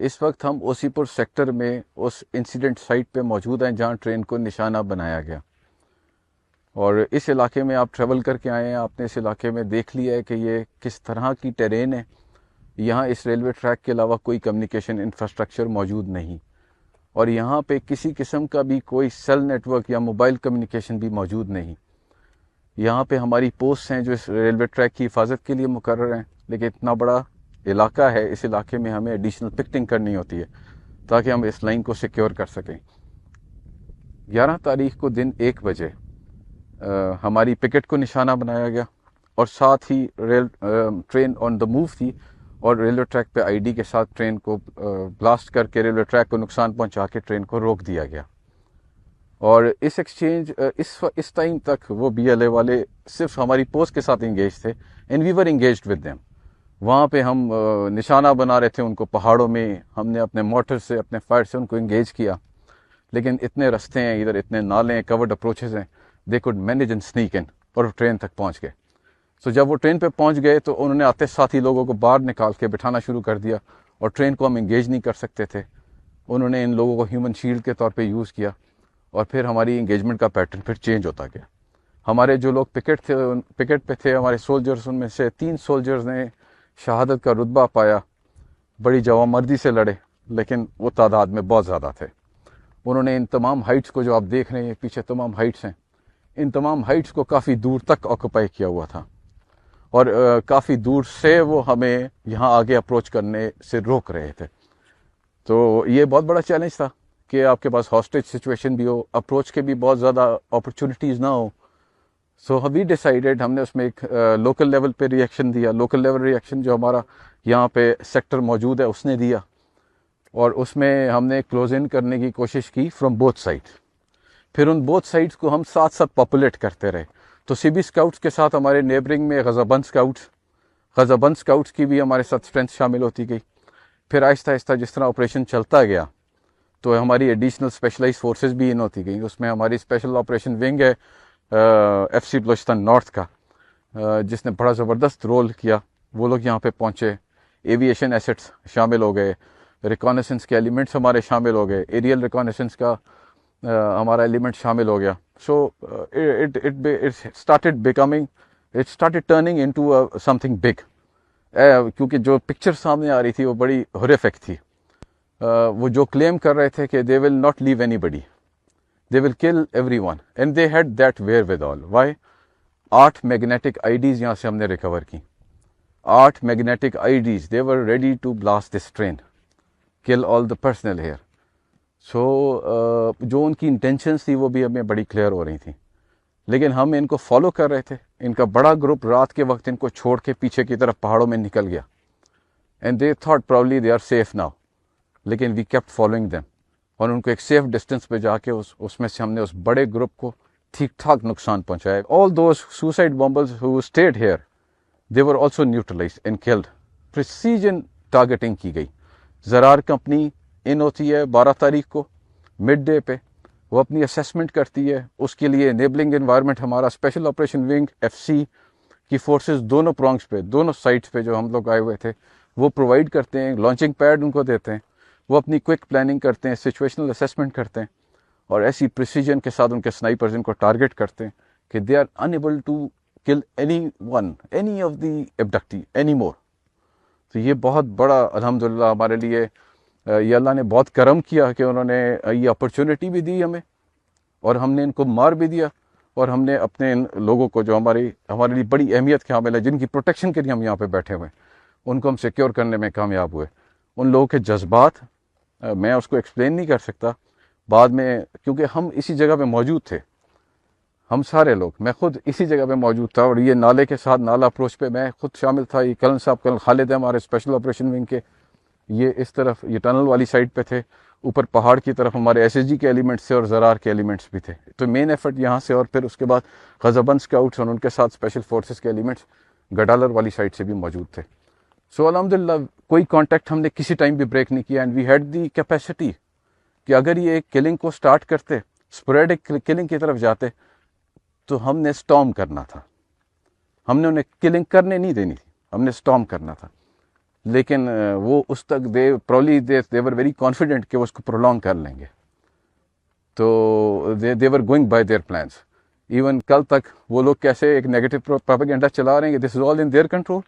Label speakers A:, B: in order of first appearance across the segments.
A: اس وقت ہم اوسی پور سیکٹر میں اس انسیڈنٹ سائٹ پہ موجود ہیں جہاں ٹرین کو نشانہ بنایا گیا، اور اس علاقے میں آپ ٹریول کر کے آئے ہیں، آپ نے اس علاقے میں دیکھ لیا ہے کہ یہ کس طرح کی ٹیرین ہے۔ یہاں اس ریلوے ٹریک کے علاوہ کوئی کمیونیکیشن انفراسٹرکچر موجود نہیں، اور یہاں پہ کسی قسم کا بھی کوئی سیل نیٹ ورک یا موبائل کمیونیکیشن بھی موجود نہیں۔ یہاں پہ ہماری پوسٹ ہیں جو اس ریلوے ٹریک کی حفاظت کے لیے مقرر ہیں، لیکن اتنا بڑا علاقہ ہے، اس علاقے میں ہمیں ایڈیشنل پکٹنگ کرنی ہوتی ہے تاکہ ہم اس لائن کو سیکیور کر سکیں۔ 11 تاریخ کو دن 1 بجے ہماری پکٹ کو نشانہ بنایا گیا، اور ساتھ ہی ٹرین آن دا موو تھی، اور ریلوے ٹریک پہ آئی ڈی کے ساتھ ٹرین کو بلاسٹ کر کے ریلوے ٹریک کو نقصان پہنچا کے ٹرین کو روک دیا گیا۔ اور اس ایکسچینج اس ٹائم تک وہ بی ایل اے والے صرف ہماری پوسٹ کے ساتھ انگیج تھے، and we were engaged with them. وہاں پہ ہم نشانہ بنا رہے تھے ان کو پہاڑوں میں، ہم نے اپنے موٹر سے اپنے فائر سے ان کو انگیج کیا، لیکن اتنے رستے ہیں ادھر، اتنے نالے ہیں، کورڈ اپروچز ہیں، they could manage and sneak in, اور ٹرین تک پہنچ گئے۔ سو جب وہ ٹرین پہ پہنچ گئے تو انہوں نے آتے ساتھی لوگوں کو باہر نکال کے بٹھانا شروع کر دیا، اور ٹرین کو ہم انگیج نہیں کر سکتے تھے۔ انہوں نے ان لوگوں کو ہیومن شیلڈ کے طور پہ یوز کیا، اور پھر ہماری انگیجمنٹ کا پیٹرن پھر چینج ہوتا گیا۔ ہمارے جو لوگ پکٹ پہ تھے، ہمارے سولجرز، ان میں سے 3 سولجرز نے شہادت کا رتبہ پایا، بڑی جوانمردی سے لڑے، لیکن وہ تعداد میں بہت زیادہ تھے۔ انہوں نے ان تمام ہائٹس کو جو آپ دیکھ رہے ہیں پیچھے تمام ہائٹس ہیں، ان تمام ہائٹس کو کافی دور تک آکوپائی کیا ہوا تھا، اور کافی دور سے وہ ہمیں یہاں آگے اپروچ کرنے سے روک رہے تھے۔ تو یہ بہت بڑا چیلنج تھا کہ آپ کے پاس ہاسٹیج سچویشن بھی ہو، اپروچ کے بھی بہت زیادہ اپرچونیٹیز نہ ہو۔ سو وی ڈیسائیڈیڈ، ہم نے اس میں ایک لوکل لیول پہ ریئیکشن دیا، لوکل لیول ریئیکشن جو ہمارا یہاں پہ سیکٹر موجود ہے اس نے دیا، اور اس میں ہم نے کلوز ان کرنے کی کوشش کی فرام بوتھ سائڈ۔ پھر ان بوتھ سائڈس کو ہم ساتھ ساتھ پاپولیٹ کرتے رہے۔ تو سی بی اسکاؤٹس کے ساتھ ہمارے نیبرنگ میں غزہ بند اسکاؤٹس کی بھی ہمارے ساتھ اسٹرینتھ شامل ہوتی گئی۔ پھر آہستہ آہستہ جس طرح آپریشن چلتا گیا تو ہماری ایڈیشنل اسپیشلائز فورسز بھی ان ہوتی گئیں۔ اس میں ہماری اسپیشل آپریشن ونگ ہے ایف سی بلوچستان نارتھ کا، جس نے بڑا زبردست رول کیا۔ وہ لوگ یہاں پہ پہنچے، ایویشن ایسٹس شامل ہو گئے، ریکانیسنس کے ایلیمنٹس ہمارے شامل ہو گئے، ایریل ریکانیسنس کا ہمارا ایلیمنٹ شامل ہو گیا۔ So it started turning into some thing big, کیونکہ جو پکچر سامنے آ رہی تھی وہ بڑی ہورریفک تھی۔ وہ جو کلیم کر رہے تھے کہ دے ول ناٹ لیو اینی بڈی، they will kill everyone, and they had that wherewithal. Why? 8 magnetic IDs یہاں سے ہم نے ریکور کی، 8 magnetic IDs, they were ready to blast this train, kill all the personnel here. So جو ان کی intentions تھی وہ بھی ہمیں بڑی کلیئر ہو رہی تھیں، لیکن ہم ان کو فالو کر رہے تھے۔ ان کا بڑا گروپ رات کے وقت ان کو چھوڑ کے پیچھے کی طرف پہاڑوں میں نکل گیا، and they thought probably they are safe now, لیکن we kept following them، اور ان کو ایک سیف ڈسٹینس پہ جا کے اس میں سے ہم نے اس بڑے گروپ کو ٹھیک ٹھاک نقصان پہنچایا۔ All those suicide bombers who stayed here, they were also neutralised and killed. Precision targeting کی گئی۔ زرار کمپنی ان ہوتی ہے 12 تاریخ کو مڈ ڈے پہ، وہ اپنی اسیسمنٹ کرتی ہے، اس کے لیے انیبلنگ انوائرمنٹ ہمارا special operation wing F C کی فورسز دونوں پرونگس پہ، دونوں سائٹس پہ جو ہم لوگ آئے ہوئے تھے وہ پرووائڈ کرتے ہیں، لانچنگ پیڈ ان کو دیتے ہیں، وہ اپنی کوئک پلاننگ کرتے ہیں، سچویشنل اسیسمنٹ کرتے ہیں، اور ایسی پریسیجن کے ساتھ ان کے سنائپرز ان کو ٹارگیٹ کرتے ہیں کہ they are enable to kill any of the abductee any more. تو یہ بہت بڑا الحمدللہ ہمارے لیے یہ اللہ نے بہت کرم کیا کہ انہوں نے یہ اپرچونٹی بھی دی ہمیں، اور ہم نے ان کو مار بھی دیا، اور ہم نے اپنے ان لوگوں کو جو ہمارے لیے بڑی اہمیت کے حامل ہے، جن کی پروٹیکشن کے لیے ہم یہاں پہ بیٹھے ہوئے ہیں، ان کو ہم سیکیور کرنے میں کامیاب ہوئے۔ ان لوگوں کے جذبات میں اس کو ایکسپلین نہیں کر سکتا بعد میں، کیونکہ ہم اسی جگہ پہ موجود تھے، ہم سارے لوگ، میں خود اسی جگہ پہ موجود تھا، اور یہ نالے کے ساتھ نالا اپروچ پہ میں خود شامل تھا۔ یہ کرن صاحب، کرن خالد ہے ہمارے اسپیشل آپریشن ونگ کے، یہ اس طرف یہ ٹنل والی سائڈ پہ تھے، اوپر پہاڑ کی طرف ہمارے ایس ایس جی کے ایلیمنٹس تھے اور زرار کے ایلیمنٹس بھی تھے۔ تو مین ایفرٹ یہاں سے، اور پھر اس کے بعد غزہ اسکاؤٹس اور ان کے ساتھ اسپیشل فورسز کے ایلیمنٹس گڈالر والی سائڈ سے بھی موجود تھے۔ سو الحمدللہ کوئی کانٹیکٹ ہم نے کسی ٹائم بھی بریک نہیں کیا، and we had the capacity کہ اگر یہ ایک کلنگ کو سٹارٹ کرتے، اسپوریڈک کلنگ کی طرف جاتے، تو ہم نے سٹارم کرنا تھا، ہم نے انہیں کلنگ کرنے نہیں دینی تھی، ہم نے سٹارم کرنا تھا۔ لیکن وہ اس تک دے ور ویری کانفیڈنٹ کہ وہ اس کو پرولونگ کر لیں گے. تو they were going by their plans. Even کل تک وہ لوگ کیسے ایک نیگیٹو پروپیگنڈا چلا رہے ہیں کہ this is all in their control.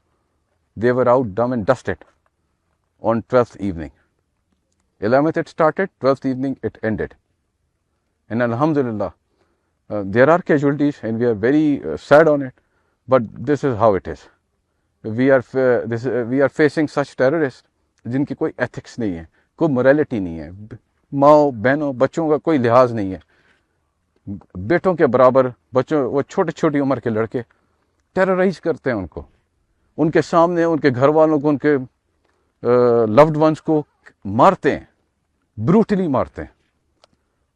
A: They were out done and dusted on 12th evening. 11th it started, 12th evening it ended. And alhamdulillah, there are casualties and we are very sad on it, but this is how it is. We are facing such terrorists جن کی کوئی ethics نہیں ہے, کوئی morality نہیں ہے, ماؤں بہنوں بچوں کا کوئی لحاظ نہیں ہے, بیٹوں کے برابر بچوں, وہ چھوٹی عمر کے لڑکے ٹیررائز کرتے ہیں ان کو, ان کے سامنے ان کے گھر والوں کو, ان کے لوڈ ونس کو مارتے ہیں, بروٹلی مارتے ہیں.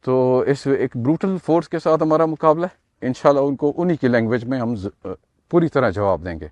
A: تو اس ایک بروٹل فورس کے ساتھ ہمارا مقابلہ ہے. انشاءاللہ ان کو انہی کی لینگویج میں ہم پوری طرح جواب دیں گے.